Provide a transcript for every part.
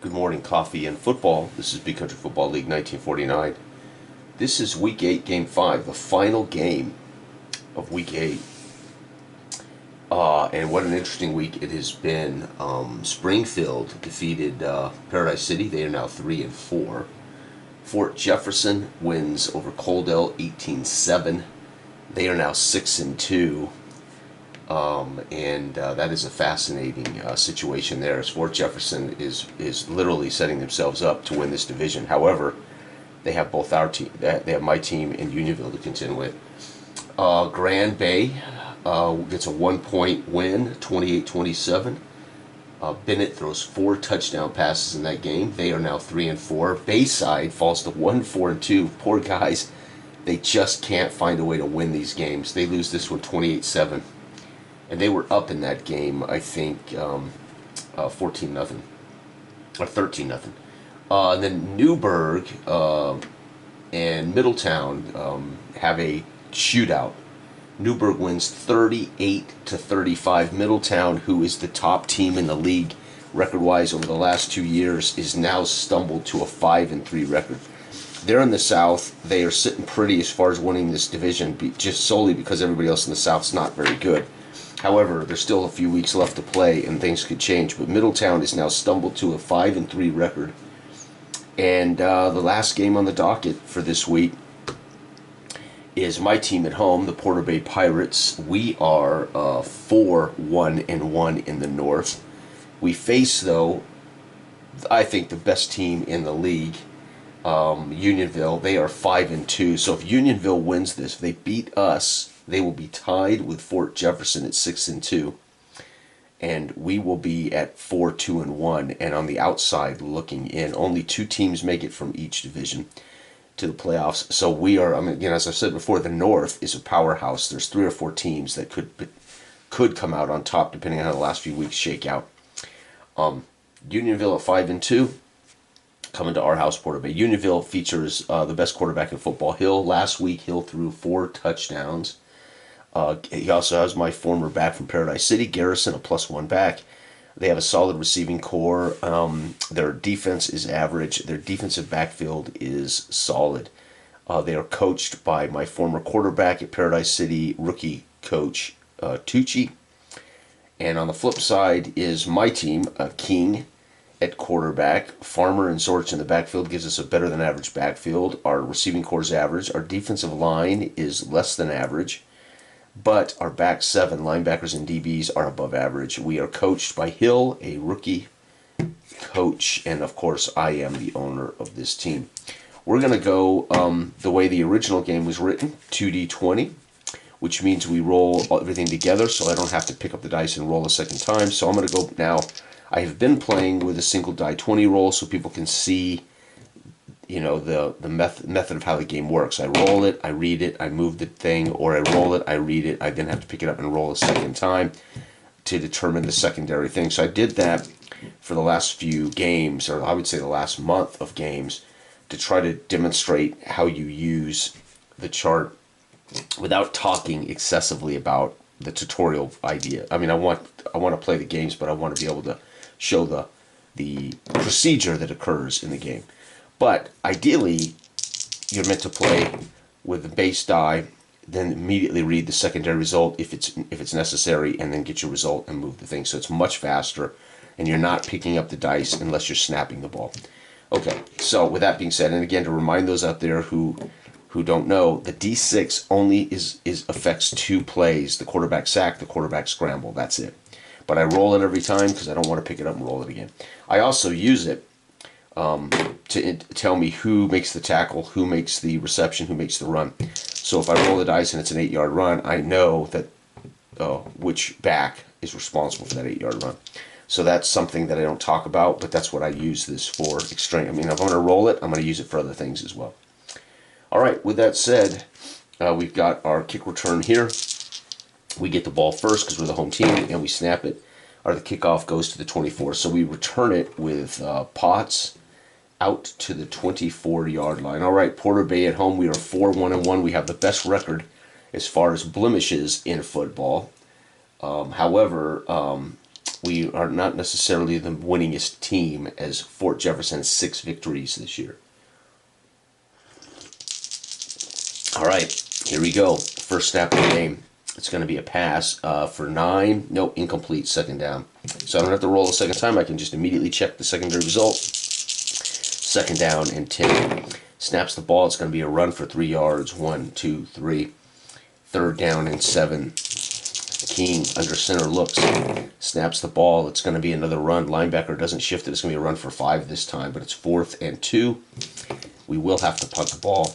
Good morning, coffee and football. This is Big Country Football League 1949. This is Week 8, Game 5, the final game of Week 8. And what an interesting week it has been. Springfield defeated Paradise City. They are now 3-4. Fort Jefferson wins over Coaldale 18-7. They are now 6-2. And that is a fascinating situation there, as Fort Jefferson is literally setting themselves up to win this division. However, they have both our team, they have my team and Unionville to contend with. Grand Bay gets a 1-point win, 28-27. Bennett throws 4 touchdown passes in that game. They are now 3-4. Bayside falls to 1-4-2. Poor guys, they just can't find a way to win these games. They lose this one 28-7. And they were up in that game, I think, 14-0 or 13-0. And then Newburgh and Middletown have a shootout. Newburgh wins 38-35. Middletown, who is the top team in the league record-wise over the last 2 years, is now stumbled to a 5-3 record. They're in the South. They are sitting pretty as far as winning this division, just solely because everybody else in the South is not very good. However, there's still a few weeks left to play, and things could change. But Middletown is now stumbled to a 5-3 record. And the last game on the docket for this week is my team at home, the Porter Bay Pirates. We are 4-1-1 in the North. We face, though, I think the best team in the league, Unionville. They are 5-2. So if Unionville wins this, if they beat us, they will be tied with Fort Jefferson at 6-2, and we will be at 4-2-1. And on the outside looking in, only 2 teams make it from each division to the playoffs. So we are. I mean, again, as I said before, the North is a powerhouse. There's 3 or 4 teams that could come out on top depending on how the last few weeks shake out. Unionville at 5-2. Coming to our house, Porter Bay. Unionville features the best quarterback in football, Hill. Last week, Hill threw 4 touchdowns. He also has my former back from Paradise City, Garrison, a +1 back. They have a solid receiving core. Their defense is average. Their defensive backfield is solid. They are coached by my former quarterback at Paradise City, rookie coach Tucci. And on the flip side is my team, King at quarterback. Farmer and Zorch in the backfield gives us a better than average backfield. Our receiving core is average. Our defensive line is less than average. But our back 7, linebackers and DBs, are above average. We are coached by Hill, a rookie coach, and of course I am the owner of this team. We're going to go the way the original game was written, 2D20, which means we roll everything together so I don't have to pick up the dice and roll a second time. So I'm going to go now. I have been playing with a single die 20 roll so people can see, you know, the method of how the game works. I roll it, I read it, I move the thing, or I roll it, I read it, I then have to pick it up and roll a second time to determine the secondary thing. So I did that for the last few games, or I would say the last month of games, to try to demonstrate how you use the chart without talking excessively about the tutorial idea. I mean, I want to play the games, but I want to be able to show the procedure that occurs in the game. But ideally, you're meant to play with the base die, then immediately read the secondary result if it's necessary, and then get your result and move the thing. So it's much faster, and you're not picking up the dice unless you're snapping the ball. Okay, so with that being said, and again, to remind those out there who don't know, the D6 only affects 2 plays: the quarterback sack, the quarterback scramble. That's it. But I roll it every time because I don't want to pick it up and roll it again. I also use it to tell me who makes the tackle, who makes the reception, who makes the run. So if I roll the dice and it's an 8-yard run, I know that which back is responsible for that 8-yard run. So that's something that I don't talk about, but that's what I use this for. I mean, if I'm going to roll it, I'm going to use it for other things as well. All right, with that said, we've got our kick return here. We get the ball first because we're the home team, and we snap it. Or the kickoff goes to the 24. So we return it with Potts out to the 24-yard line. All right, Porter Bay at home. We are 4-1-1. We have the best record as far as blemishes in football. However, we are not necessarily the winningest team, as Fort Jefferson has 6 victories this year. All right, here we go. First snap of the game. It's going to be a pass for 9. Nope, incomplete, second down. So I don't have to roll a second time. I can just immediately check the secondary result. Second down and 10. Snaps the ball. It's going to be a run for 3 yards. 1, 2, 3. Third down and 7. King under center looks. Snaps the ball. It's going to be another run. Linebacker doesn't shift it. It's going to be a run for 5 this time, but it's 4th and 2. We will have to punt the ball.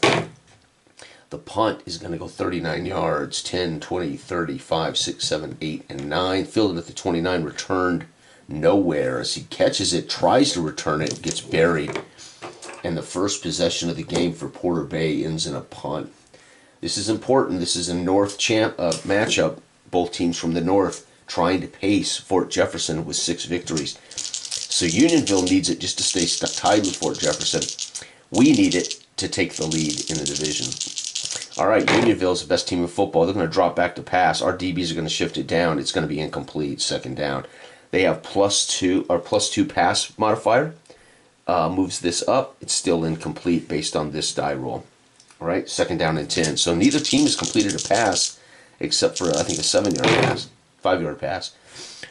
The punt is going to go 39 yards, 10, 20, 30, 5, 6, 7, 8, and 9. Fielded at the 29, returned nowhere. As he catches it, tries to return it, gets buried. And the first possession of the game for Porter Bay ends in a punt. This is important. This is a North matchup. Both teams from the North trying to pace Fort Jefferson with 6 victories. So Unionville needs it just to stay tied with Fort Jefferson. We need it to take the lead in the division. All right, Unionville is the best team in football. They're going to drop back to pass. Our DBs are going to shift it down. It's going to be incomplete, second down. They have +2 pass modifier. Moves this up. It's still incomplete based on this die roll. All right, second down and 10. So neither team has completed a pass except for, I think, a 7-yard pass, 5-yard pass.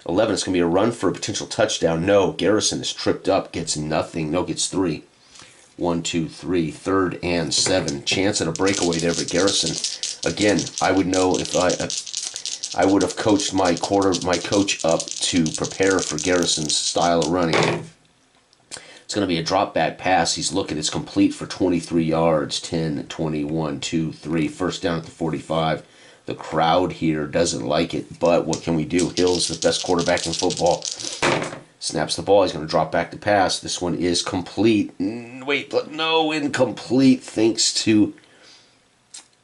11, it's going to be a run for a potential touchdown. No, Garrison is tripped up, gets nothing. No, gets 3. 1, 2, 3, third and 7. Chance at a breakaway there, but Garrison, again, I would know if I would have coached my coach up to prepare for Garrison's style of running. It's going to be a drop back pass. He's looking. It's complete for 23 yards. 10, 21, 2, 3. First down at the 45. The crowd here doesn't like it, but what can we do? Hill's the best quarterback in football. Snaps the ball. He's going to drop back to pass. This one is complete. Wait, but no, incomplete thanks to,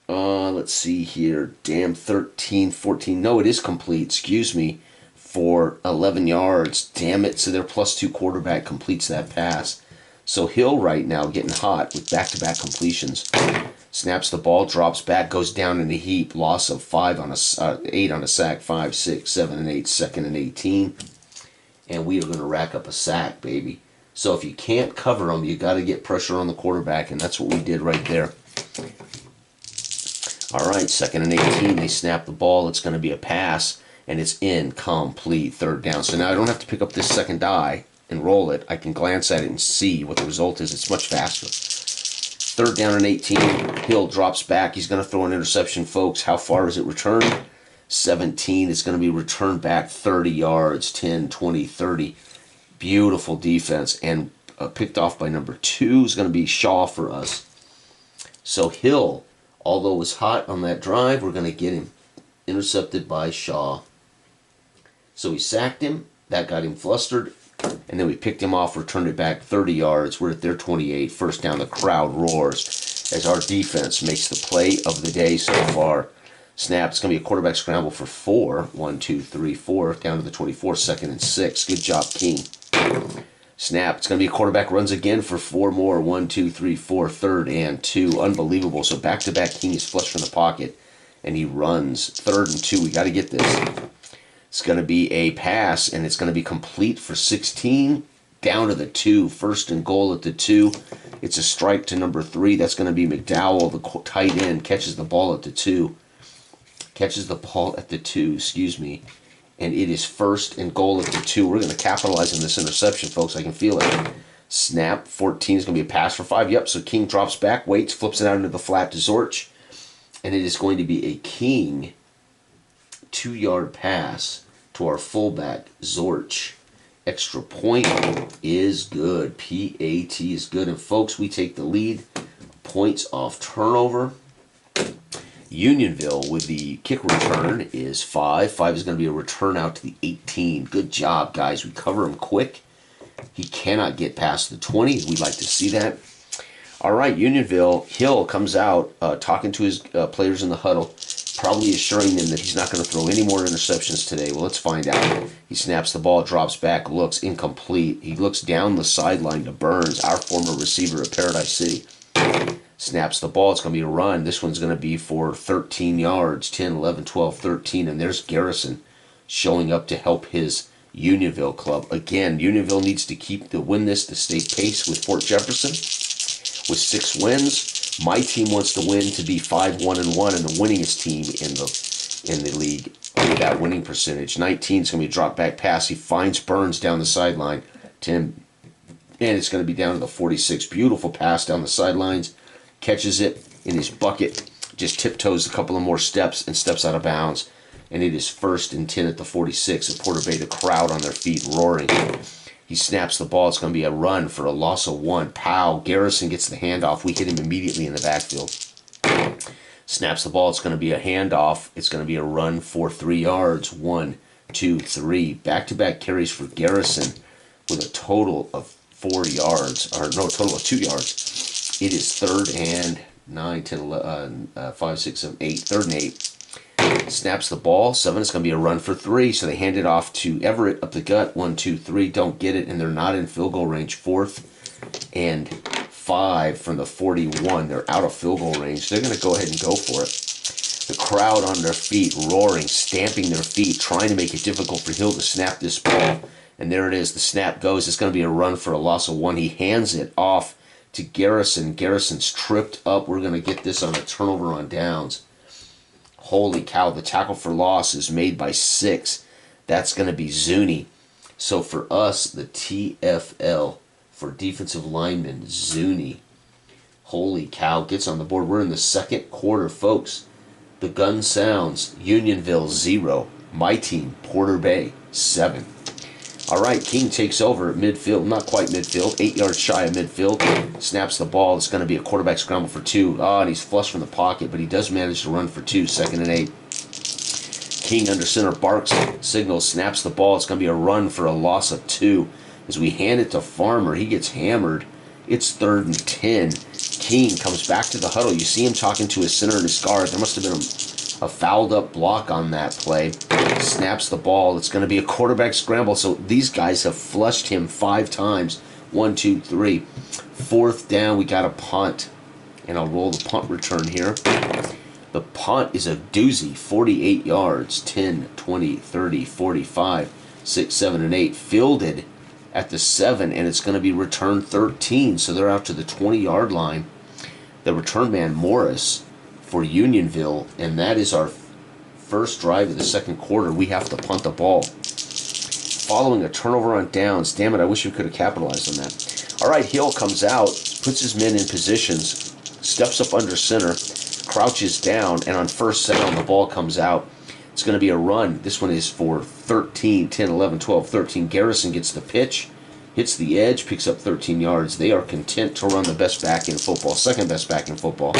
let's see here. Damn, 13, 14. No, it is complete. Excuse me. For 11 yards. Damn it. So their +2 quarterback completes that pass. So Hill right now getting hot with back-to-back completions. Snaps the ball, drops back, goes down in a heap. Loss of 8 on a sack. 5, 6, 7, and 8. Second and 18. And we are going to rack up a sack, baby. So if you can't cover them, you got to get pressure on the quarterback, and that's what we did right there. All right, second and 18. They snap the ball. It's going to be a pass, and it's incomplete. Third down. So now I don't have to pick up this second die and roll it. I can glance at it and see what the result is. It's much faster. Third down and 18. Hill drops back. He's going to throw an interception, folks. How far is it returned? 17. It's going to be returned back 30 yards. 10, 20, 30. Beautiful defense. And picked off by number 2 is going to be Shaw for us. So Hill, although was hot on that drive, we're going to get him. Intercepted by Shaw. So we sacked him. That got him flustered. And then we picked him off, returned it back 30 yards. We're at their 28. First down, the crowd roars as our defense makes the play of the day so far. Snap. It's going to be a quarterback scramble for 4. 1, 2, 3, 4. Down to the 24. Second and 6. Good job, King. Snap. It's going to be a quarterback runs again for 4 more. 1, 2, 3, 4. Third and 2. Unbelievable. So back-to-back, King is flush from the pocket. And he runs. Third and 2. We got to get this. It's going to be a pass, and it's going to be complete for 16. Down to the 2. First and goal at the 2. It's a strike to number 3. That's going to be McDowell, the tight end. Catches the ball at the 2. Catches the ball at the 2, excuse me. And it is first and goal at the 2. We're going to capitalize on this interception, folks. I can feel it. Snap. 14 is going to be a pass for 5. Yep, so King drops back, waits, flips it out into the flat to Zorch. And it is going to be a King 2-yard pass to our fullback, Zorch. Extra point is good. PAT is good. And, folks, we take the lead. Points off turnover. Unionville with the kick return is 5. 5 is going to be a return out to the 18. Good job, guys. We cover him quick. He cannot get past the 20. We'd like to see that. All right, Unionville. Hill comes out talking to his players in the huddle, probably assuring them that he's not going to throw any more interceptions today. Well, let's find out. He snaps the ball, drops back, looks incomplete. He looks down the sideline to Burns, our former receiver at Paradise City. Snaps the ball. It's going to be a run. This one's going to be for 13 yards, 10, 11, 12, 13. And there's Garrison showing up to help his Unionville club. Again, Unionville needs to win this to stay pace with Fort Jefferson with 6 wins. My team wants to win to be 5-1-1 and the winningest team in the league. Look at that winning percentage. 19 is going to be a drop back pass. He finds Burns down the sideline. Tim, and it's going to be down to the 46. Beautiful pass down the sidelines. Catches it in his bucket. Just tiptoes a couple of more steps and steps out of bounds. And it is 1st and 10 at the 46. At Porter Bay, the crowd on their feet roaring. He snaps the ball. It's going to be a run for a loss of 1. Pow. Garrison gets the handoff. We hit him immediately in the backfield. Snaps the ball. It's going to be a handoff. It's going to be a run for 3 yards. 1, 2, 3. Back-to-back carries for Garrison with a total of 4 yards. Or no, a total of 2 yards. It is 3rd and 9, 10, 11, 5, 6, 7, 8. 3rd and 8. Snaps the ball. 7. It's going to be a run for 3. So they hand it off to Everett up the gut. 1, 2, 3. Don't get it, and they're not in field goal range. 4th and 5 from the 41. They're out of field goal range. They're going to go ahead and go for it. The crowd on their feet, roaring, stamping their feet, trying to make it difficult for Hill to snap this ball. And there it is. The snap goes. It's going to be a run for a loss of 1. He hands it off to Garrison. Garrison's tripped up. We're going to get this on a turnover on downs. Holy cow, the tackle for loss is made by 6. That's going to be Zuni. So for us, the TFL for defensive lineman, Zuni. Holy cow, gets on the board. We're in the 2nd quarter, folks. The gun sounds. Unionville 0. My team, Porter Bay 7. All right, King takes over at midfield. Not quite midfield. 8 yards shy of midfield. Snaps the ball. It's going to be a quarterback scramble for 2. Oh, and he's flushed from the pocket, but he does manage to run for 2. 2nd and 8. King under center barks, signals, snaps the ball. It's going to be a run for a loss of 2. As we hand it to Farmer, he gets hammered. It's 3rd and 10. King comes back to the huddle. You see him talking to his center and his guard. There must have been a fouled up block on that play. Snaps the ball. It's going to be a quarterback scramble. So these guys have flushed him 5 times. 1, 2, 3. 4th down, we got a punt. And I'll roll the punt return here. The punt is a doozy. 48 yards. 10, 20, 30, 45, 6, 7, and 8. Fielded at the 7, and it's going to be return 13. So they're out to the 20-yard line. The return man, Morris, for Unionville, and that is our first drive of the 2nd quarter. We have to punt the ball. Following a turnover on downs. Damn it, I wish we could have capitalized on that. All right, Hill comes out, puts his men in positions, steps up under center, crouches down, and on 1st down, the ball comes out. It's going to be a run. This one is for 13, 10, 11, 12, 13. Garrison gets the pitch, hits the edge, picks up 13 yards. They are content to run the best back in football, 2nd best back in football.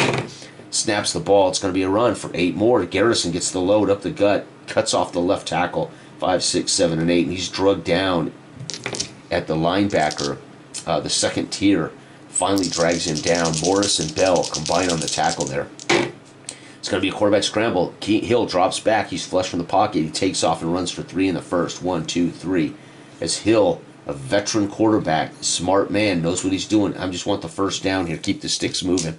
Snaps the ball. It's going to be a run for 8 more. Garrison gets the load up the gut, cuts off the left tackle, 5, 6, 7, and 8. And he's drugged down at the linebacker, the 2nd tier. Finally drags him down. Morris and Bell combine on the tackle there. It's going to be a quarterback scramble. Hill drops back. He's flushed from the pocket. He takes off and runs for 3 in the 1st. 1, 2, 3. As Hill, a veteran quarterback, smart man, knows what he's doing. I just want the 1st down here. Keep the sticks moving.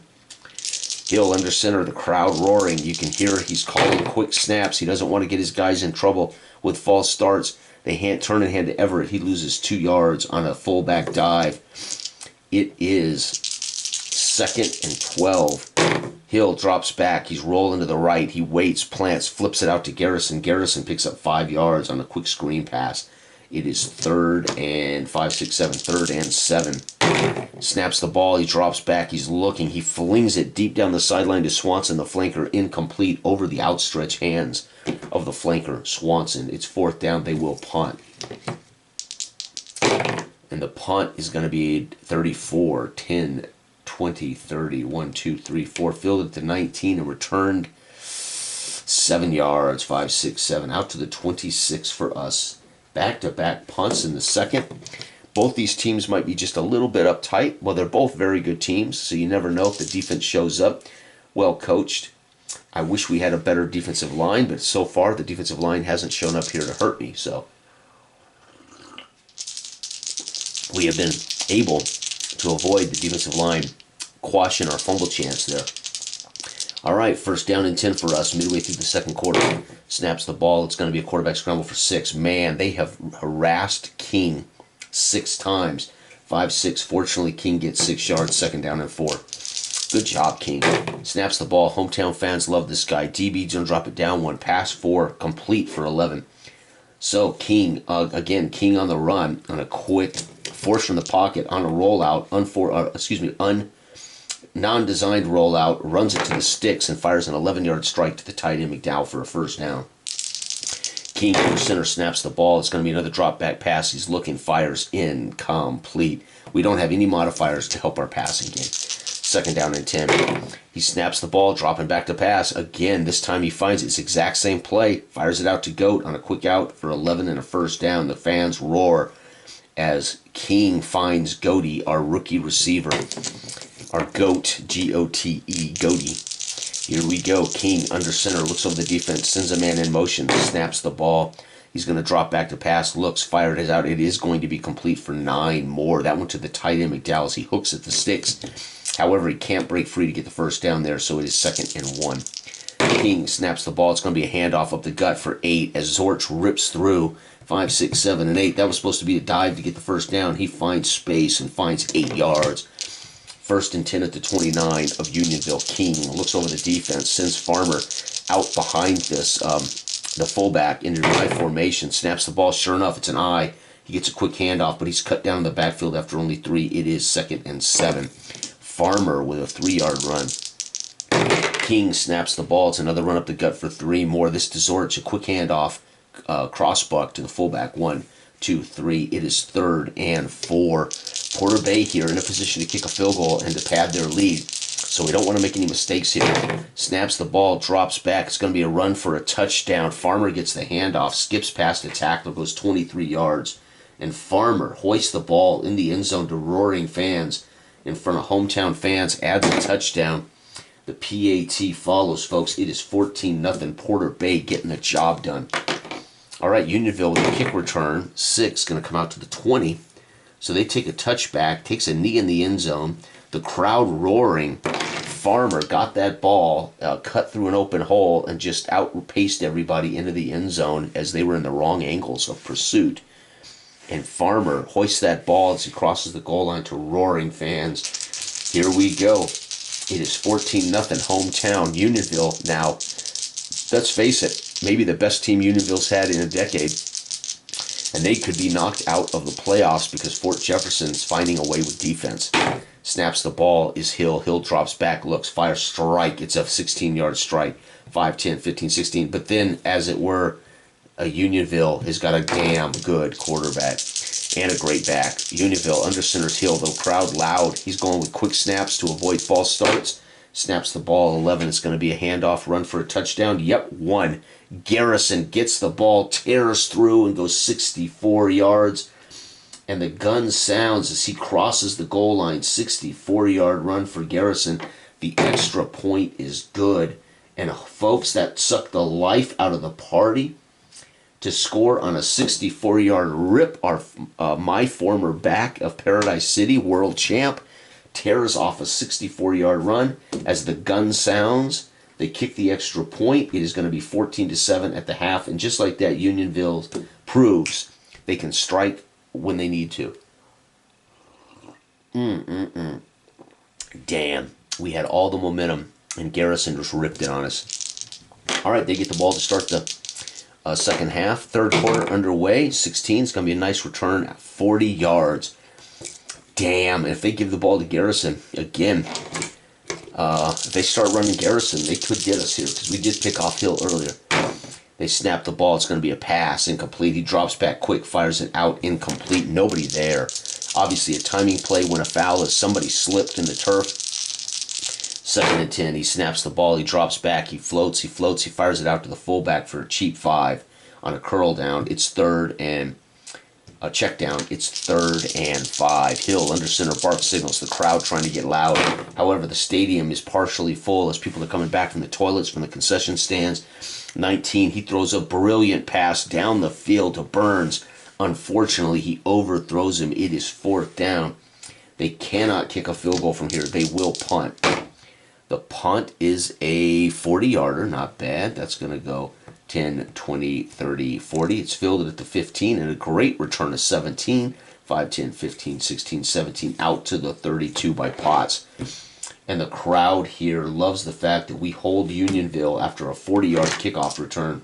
Hill under center, the crowd roaring. You can hear he's calling quick snaps. He doesn't want to get his guys in trouble with false starts. They turn and hand to Everett. He loses 2 yards on a fullback dive. It is 2nd and 12. Hill drops back. He's rolling to the right. He waits, plants, flips it out to Garrison. Garrison picks up 5 yards on a quick screen pass. It is 3rd and 5, 6, 7. 3rd and 7. Snaps the ball. He drops back. He's looking. He flings it deep down the sideline to Swanson, the flanker, incomplete over the outstretched hands of the flanker, Swanson. It's 4th down. They will punt. And the punt is going to be 34, 10, 20, 30, 1, 2, 3, 4. Fielded to 19 and returned 7 yards, 5, 6, 7. Out to the 26 for us. Back-to-back punts in the 2nd. Both these teams might be just a little bit uptight. Well, they're both very good teams, so you never know if the defense shows up. Well coached. I wish we had a better defensive line, but so far the defensive line hasn't shown up here to hurt me. So we have been able to avoid the defensive line quashing our fumble chance there. All right, first down and 10 for us midway through the second quarter. Snaps the ball. It's going to be a quarterback scramble for 6. Man, they have harassed King 6 times. 5-6. Fortunately, King gets 6 yards, second down and 4. Good job, King. Snaps the ball. Hometown fans love this guy. DB's going to drop it down 1. Pass 4. Complete for 11. So, King, again, King on the run on a quick force from the pocket on a rollout. Non-designed rollout, runs it to the sticks and fires an 11-yard strike to the tight end McDowell for a first down. King under center snaps the ball. It's going to be another drop back pass. He's looking, fires incomplete. We don't have any modifiers to help our passing game. Second down and 10. He snaps the ball, dropping back to pass. Again, this time he finds it's exact same play. Fires it out to Goat on a quick out for 11 and a first down. The fans roar as King finds Goaty, our rookie receiver. Our Goat, G-O-T-E, Goaty. Here we go. King under center, looks over the defense, sends a man in motion, snaps the ball. He's going to drop back to pass, looks, fired it out. It is going to be complete for 9 more. That went to the tight end McDowell as he hooks at the sticks. However, he can't break free to get the first down there, so it is second and 1. King snaps the ball. It's going to be a handoff up the gut for 8 as Zorch rips through 5, 6, 7, and 8. That was supposed to be a dive to get the first down. He finds space and finds 8 yards. First and 10 at the 29 of Unionville. King looks over the defense, sends Farmer out behind this, the fullback into an I formation, snaps the ball. Sure enough, it's an I. He gets a quick handoff, but he's cut down in the backfield after only 3. It is second and 7. Farmer with a 3-yard run. King snaps the ball. It's another run up the gut for 3 more. This to Zorch, a quick handoff, crossbuck to the fullback. 1, 2, 3. It is third and 4. Porter Bay here in a position to kick a field goal and to pad their lead. So we don't want to make any mistakes here. Snaps the ball, drops back. It's going to be a run for a touchdown. Farmer gets the handoff, skips past a tackler, goes 23 yards. And Farmer hoists the ball in the end zone to roaring fans in front of hometown fans, adds a touchdown. The PAT follows, folks. It is 14-0. Porter Bay getting the job done. All right, Unionville with a kick return. 6 going to come out to the 20. So they take a touchback, takes a knee in the end zone. The crowd roaring. Farmer got that ball, cut through an open hole, and just outpaced everybody into the end zone as they were in the wrong angles of pursuit. And Farmer hoists that ball as he crosses the goal line to roaring fans. Here we go. It is 14-0 hometown. Unionville now, let's face it, maybe the best team Unionville's had in a decade. And they could be knocked out of the playoffs because Fort Jefferson's finding a way with defense. Snaps the ball is Hill. Hill drops back, looks, fires, strike. It's a 16-yard strike. 5, 10, 15, 16. But then, as it were, Unionville has got a damn good quarterback and a great back. Unionville under center's Hill. The crowd loud. He's going with quick snaps to avoid false starts. Snaps the ball. 11. It's going to be a handoff, run for a touchdown. Yep, 1. Garrison gets the ball, tears through, and goes 64 yards. And the gun sounds as he crosses the goal line. 64-yard run for Garrison. The extra point is good. And folks, that sucked the life out of the party. To score on a 64-yard rip, my former back of Paradise City, world champ, tears off a 64-yard run. As the gun sounds, they kick the extra point. It is going to be 14-7 at the half. And just like that, Unionville proves they can strike when they need to. Damn. We had all the momentum, and Garrison just ripped it on us. All right, they get the ball to start the second half. Third quarter underway. 16 is going to be a nice return at 40 yards. Damn. If they give the ball to Garrison, again, if they start running Garrison, they could get us here because we did pick off Hill earlier. They snap the ball. It's going to be a pass, incomplete. He drops back quick, fires it out, incomplete. Nobody there. Obviously a timing play when a foul is somebody slipped in the turf. Second and 10. He snaps the ball. He drops back. He floats. He fires it out to the fullback for a cheap 5 on a curl down. It's third and a check down. It's third and 5. Hill under center, bark signals. The crowd trying to get loud. However, the stadium is partially full as people are coming back from the toilets, from the concession stands. 19. He throws a brilliant pass down the field to Burns. Unfortunately, he overthrows him. It is fourth down. They cannot kick a field goal from here. They will punt. The punt is a 40-yarder, not bad. That's going to go 10, 20, 30, 40. It's fielded at the 15, and a great return of 17. 5, 10, 15, 16, 17, out to the 32 by Potts. And the crowd here loves the fact that we hold Unionville after a 40-yard kickoff return.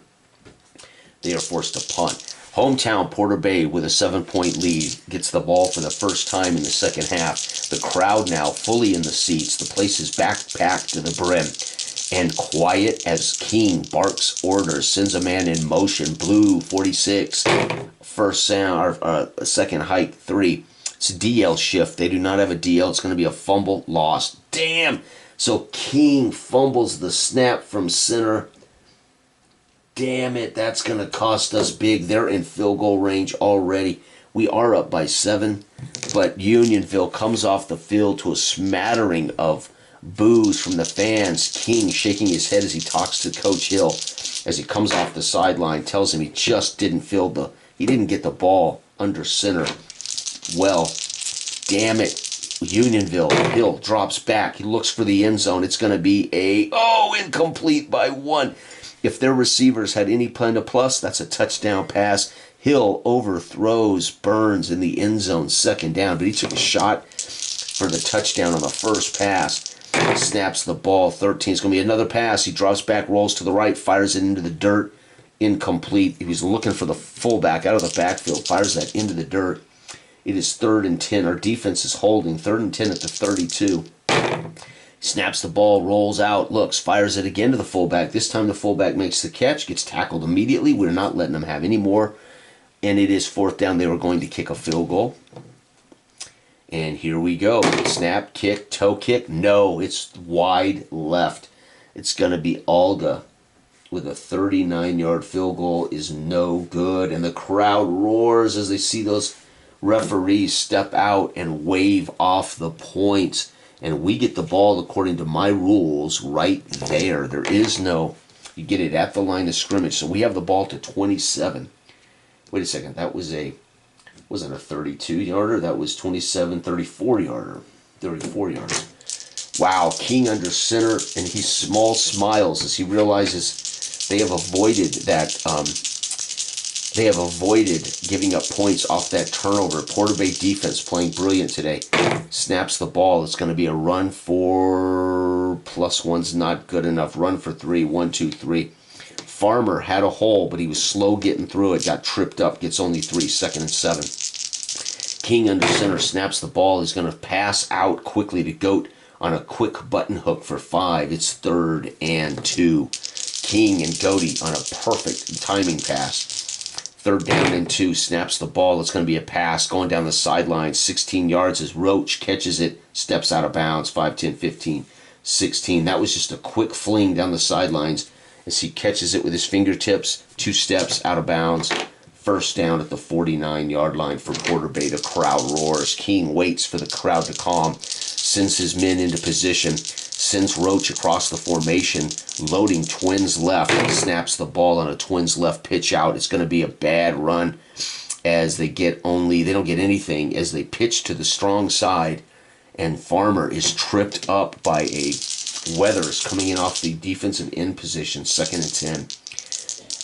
They are forced to punt. Hometown Porter Bay with a 7-point lead gets the ball for the first time in the second half. The crowd now fully in the seats. The place is backpacked to the brim. And quiet as King barks orders, sends a man in motion. Blue, 46. First sound, second hike, 3. It's a DL shift. They do not have a DL. It's going to be a fumble lost. Damn! So King fumbles the snap from center. Damn it, that's going to cost us big. They're in field goal range already. We are up by 7, but Unionville comes off the field to a smattering of boos from the fans. King shaking his head as he talks to Coach Hill as he comes off the sideline, tells him he just didn't he didn't get the ball under center. Well, damn it, Unionville. Hill drops back. He looks for the end zone. It's going to be incomplete by 1. If their receivers had any plan to plus, that's a touchdown pass. Hill overthrows Burns in the end zone, second down, but he took a shot for the touchdown on the first pass. Snaps the ball, 13. It's going to be another pass. He drops back, rolls to the right, fires it into the dirt. Incomplete. He was looking for the fullback out of the backfield, fires that into the dirt. It is 3rd and 10. Our defense is holding. 3rd and 10 at the 32. Snaps the ball, rolls out, looks, fires it again to the fullback. This time the fullback makes the catch, gets tackled immediately. We're not letting them have any more. And it is 4th down. They were going to kick a field goal. And here we go. Snap, kick, toe kick. No, it's wide left. It's going to be Alga with a 39-yard field goal is no good. And the crowd roars as they see those referees step out and wave off the points. And we get the ball according to my rules right there. There is no, you get it at the line of scrimmage. So we have the ball to 27. Wait a second, that wasn't a 32-yarder. That was 27, 34-yarder. 34-yarder. Wow, King under center, and he smiles as he realizes they have avoided that. They have avoided giving up points off that turnover. Porter Bay defense playing brilliant today. Snaps the ball. It's going to be a run for +1's not good enough. Run for 3. 1, 2, 3. Farmer had a hole, but he was slow getting through it. Got tripped up. Gets only 3. 2nd and 7. King under center snaps the ball. He's going to pass out quickly to Goat on a quick button hook for 5. It's 3rd and 2. King and Goaty on a perfect timing pass. 3rd down and 2, snaps the ball. It's going to be a pass going down the sideline. 16 yards as Roach catches it, steps out of bounds. 5, 10, 15, 16. That was just a quick fling down the sidelines as he catches it with his fingertips. 2 steps out of bounds. 1st down at the 49-yard line for Porter Bay. The crowd roars. King waits for the crowd to calm. Sends his men into position. Sends Roach across the formation, loading twins left, and snaps the ball on a twins left pitch out. It's going to be a bad run as they don't get anything as they pitch to the strong side, and Farmer is tripped up by a Weathers coming in off the defensive end position, 2nd and 10.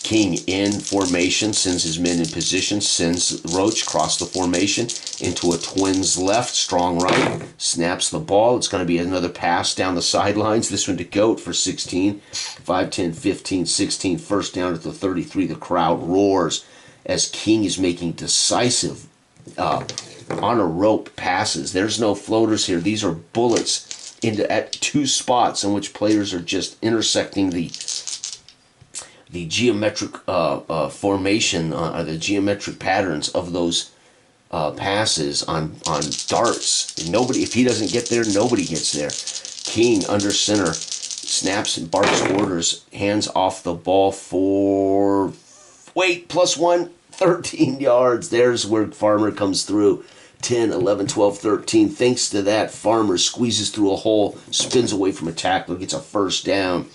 King in formation, sends his men in position, sends Roach across the formation into a twins left, strong right, snaps the ball. It's going to be another pass down the sidelines. This one to Goat for 16, 5, 10, 15, 16, 1st down at the 33. The crowd roars as King is making decisive on a rope passes. There's no floaters here. These are bullets at 2 spots in which players are just intersecting the geometric formation, the geometric patterns of those passes on darts. And if he doesn't get there, nobody gets there. King under center, snaps and barks orders, hands off the ball for +1, 13 yards. There's where Farmer comes through. 10, 11, 12, 13. Thanks to that, Farmer squeezes through a hole, spins away from a tackler, gets a 1st down.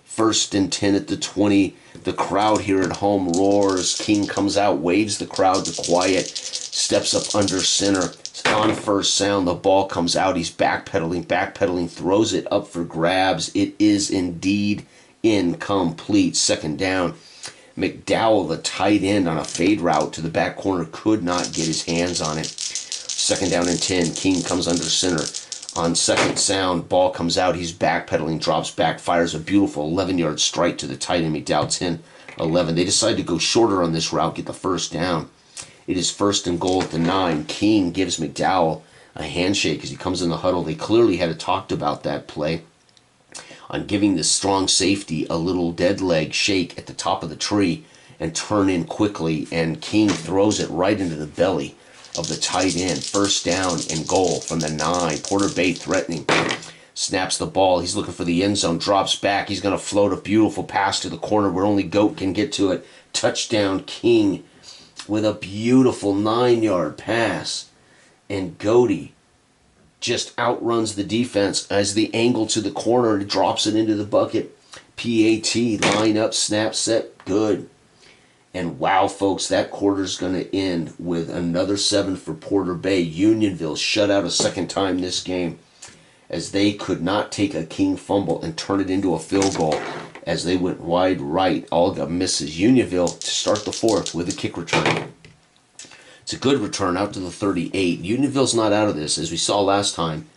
1st and 10 at the 20. The crowd here at home roars. King comes out, waves the crowd to quiet, steps up under center, On first sound, the ball comes out. He's backpedaling, throws it up for grabs. It is indeed incomplete. Second down. McDowell, the tight end, on a fade route to the back corner, could not get his hands on it. Second down and 10. King comes under center. On second sound, ball comes out. He's backpedaling, drops back, fires a beautiful 11-yard strike to the tight end. McDowell 10-11. They decide to go shorter on this route, get the first down. It is first and goal at the 9. King gives McDowell a handshake as he comes in the huddle. They clearly had talked about that play on giving the strong safety a little dead leg shake at the top of the tree and turn in quickly, and King throws it right into the belly of the tight end. First down and goal from the 9. Porter Bay threatening. Snaps the ball. He's looking for the end zone. Drops back. He's going to float a beautiful pass to the corner where only Goat can get to it. Touchdown King with a beautiful 9-yard pass. And Goaty just outruns the defense as the angle to the corner and drops it into the bucket. PAT, line up, snap, set, good. And wow, folks, that quarter's going to end with another 7 for Porter Bay. Unionville shut out a second time this game as they could not take a King fumble and turn it into a field goal as they went wide right. Olga misses. Unionville to start the fourth with a kick return. It's a good return out to the 38. Unionville's not out of this. As we saw last time,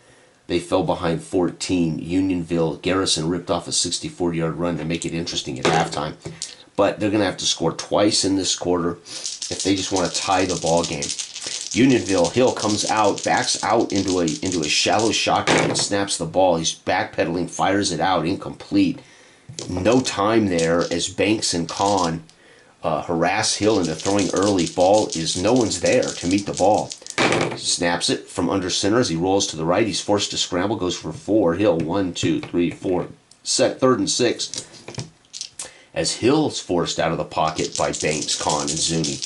they fell behind 14. Unionville, Garrison ripped off a 64-yard run to make it interesting at halftime. But they're going to have to score twice in this quarter if they just want to tie the ball game. Unionville, Hill comes out, backs out into a shallow shotgun and snaps the ball. He's backpedaling, fires it out, incomplete. No time there as Banks and Kahn harass Hill into throwing early. No one's there to meet the ball. Snaps it from under center as he rolls to the right. He's forced to scramble, goes for 4. Hill, 1, 2, 3, 4. Set, 3rd and 6. As Hill's forced out of the pocket by Banks, Kahn, and Zuni.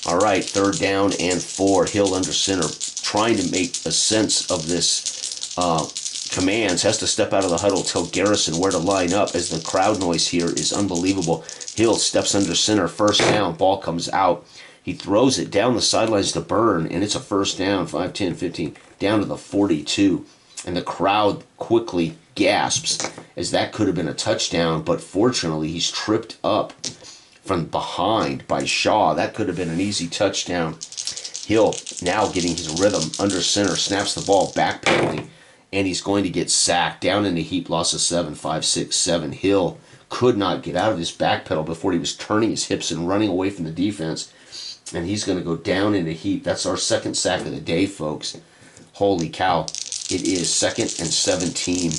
All right, 3rd down and 4. Hill under center, trying to make a sense of this commands, has to step out of the huddle, tell Garrison where to line up as the crowd noise here is unbelievable. Hill steps under center, first down, ball comes out. He throws it down the sidelines to Byrne, and it's a first down, 5, 10, 15, down to the 42. And the crowd quickly gasps as that could have been a touchdown, but fortunately he's tripped up from behind by Shaw. That could have been an easy touchdown. Hill now getting his rhythm under center, snaps the ball, backpedaling, and he's going to get sacked. Down in the heap, loss of 7, 5, 6, 7. Hill could not get out of this backpedal before he was turning his hips and running away from the defense, and he's going to go down in a heap. That's our second sack of the day, folks. Holy cow. It is 2nd and 17.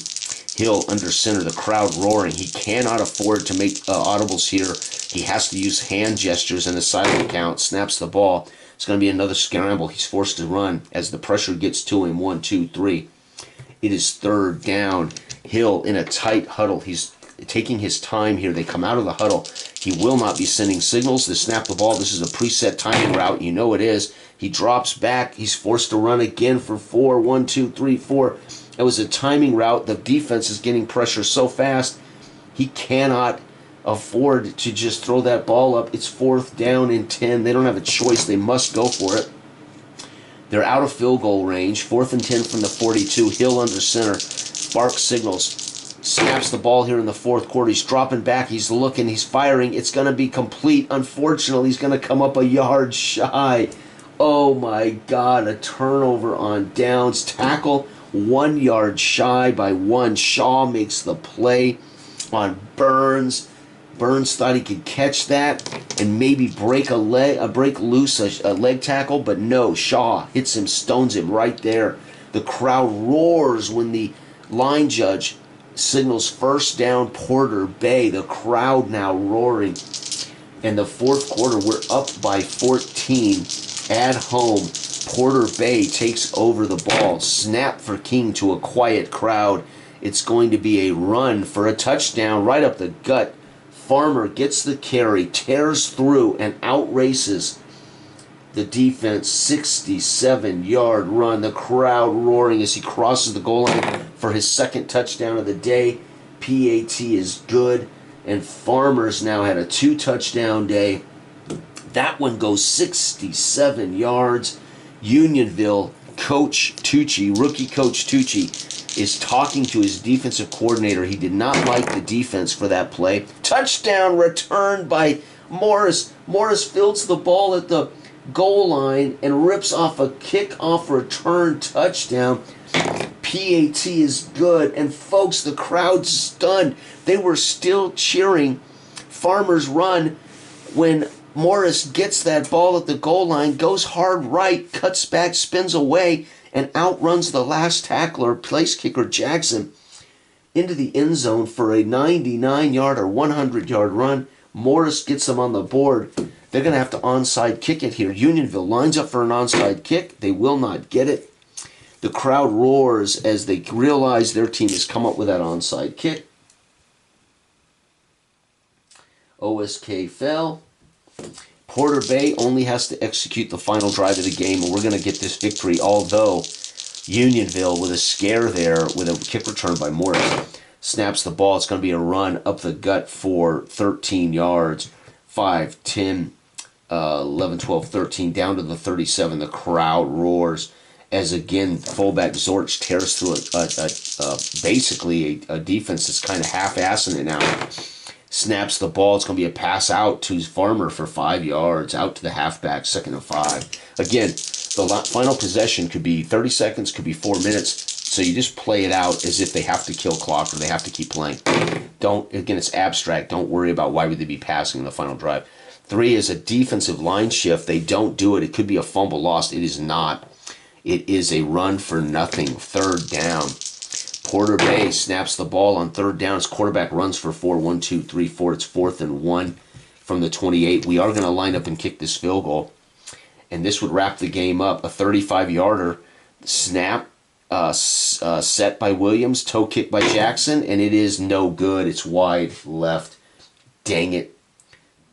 Hill under center, the crowd roaring. He cannot afford to make audibles here. He has to use hand gestures and a silent count. Snaps the ball. It's going to be another scramble. He's forced to run as the pressure gets to him. 1, 2, 3. It is 3rd down. Hill in a tight huddle. He's taking his time here. They come out of the huddle. He will not be sending signals to snap the ball. This is a preset timing route. You know it is. He drops back. He's forced to run again for 4. 1, 2, 3, 4. It was a timing route. The defense is getting pressure so fast, he cannot afford to just throw that ball up. It's 4th down and 10. They don't have a choice. They must go for it. They're out of field goal range. 4th and 10 from the 42. Hill under center. Bark signals. Snaps the ball here in the 4th quarter. He's dropping back. He's looking. He's firing. It's going to be complete. Unfortunately, he's going to come up a yard shy. Oh, my God. A turnover on downs. Tackle 1 yard shy by 1. Shaw makes the play on Burns. Burns thought he could catch that and maybe break loose a leg tackle, but no, Shaw hits him, stones him right there. The crowd roars when the line judge signals first down Porter Bay. The crowd now roaring. And the 4th quarter, we're up by 14 at home. Porter Bay takes over the ball. Snap for King to a quiet crowd. It's going to be a run for a touchdown right up the gut. Farmer gets the carry, tears through, and outraces the defense. 67-yard run. The crowd roaring as he crosses the goal line for his 2nd touchdown of the day. PAT is good, and Farmer's now had a 2-touchdown day. That one goes 67 yards. Unionville Coach Tucci, rookie Coach Tucci, is talking to his defensive coordinator. He did not like the defense for that play. Touchdown return by Morris. Morris fields the ball at the goal line and rips off a kickoff return touchdown. PAT is good. And folks, the crowd's stunned. They were still cheering Farmer's run when Morris gets that ball at the goal line, goes hard right, cuts back, spins away, and outruns the last tackler, place kicker Jackson, into the end zone for a 99-yard or 100-yard run. Morris gets them on the board. They're going to have to onside kick it here. Unionville lines up for an onside kick. They will not get it. The crowd roars as they realize their team has come up with that onside kick. OSK fell. Porter Bay only has to execute the final drive of the game, and we're going to get this victory, although Unionville, with a scare there, with a kick return by Morris, snaps the ball. It's going to be a run up the gut for 13 yards, 5, 10, 11, 12, 13, down to the 37. The crowd roars as, again, fullback Zorch tears through basically a defense that's kind of half-assing it now. Snaps the ball. It's going to be a pass out to Farmer for 5 yards, out to the halfback, 2nd and 5. Again, the final possession could be 30 seconds, could be 4 minutes. So you just play it out as if they have to kill clock or they have to keep playing. Again, it's abstract. Don't worry about why would they be passing in the final drive. 3 is a defensive line shift. They don't do it. It could be a fumble lost. It is not. It is a run for nothing. 3rd down. Porter Bay snaps the ball on 3rd down. His quarterback runs for 4. 1, 2, 3, 4. It's 4th and 1 from the 28. We are going to line up and kick this field goal. And this would wrap the game up. A 35-yarder snap set by Williams. Toe kick by Jackson. And it is no good. It's wide left. Dang it.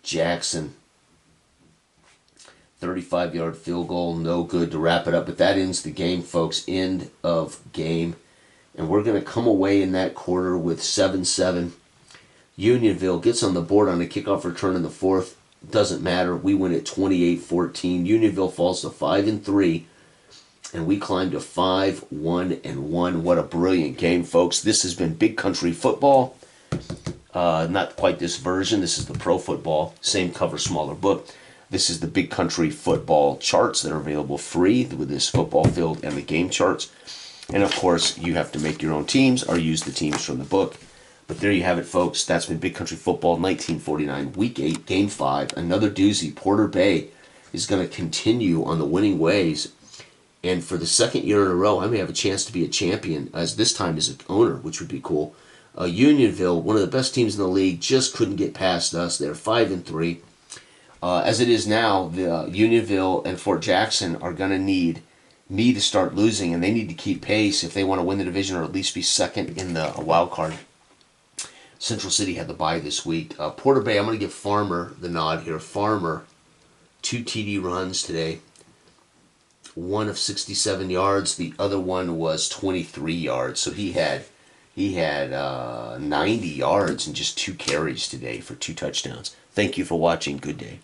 Jackson. 35-yard field goal. No good to wrap it up. But that ends the game, folks. End of game. And we're going to come away in that quarter with 7-7. Unionville gets on the board on a kickoff return in the 4th. Doesn't matter. We win at 28-14. Unionville falls to 5-3. And we climb to 5-1-1. What a brilliant game, folks. This has been Big Country Football. Not quite this version. This is the Pro Football. Same cover, smaller book. This is the Big Country Football charts that are available free with this football field and the game charts. And, of course, you have to make your own teams or use the teams from the book. But there you have it, folks. That's been Big Country Football 1949, Week 8, Game 5. Another doozy. Porter Bay is going to continue on the winning ways. And for the 2nd year in a row, I may have a chance to be a champion, as this time as an owner, which would be cool. Unionville, one of the best teams in the league, just couldn't get past us. They're 5-3. As it is now, the Unionville and Fort Jackson are going to need me to start losing, and they need to keep pace if they want to win the division or at least be 2nd in the wild card. Central City had the bye this week. Porter Bay, I'm going to give Farmer the nod here. Farmer, 2 TD runs today. One of 67 yards. The other one was 23 yards. So he had 90 yards and just 2 carries today for 2 touchdowns. Thank you for watching. Good day.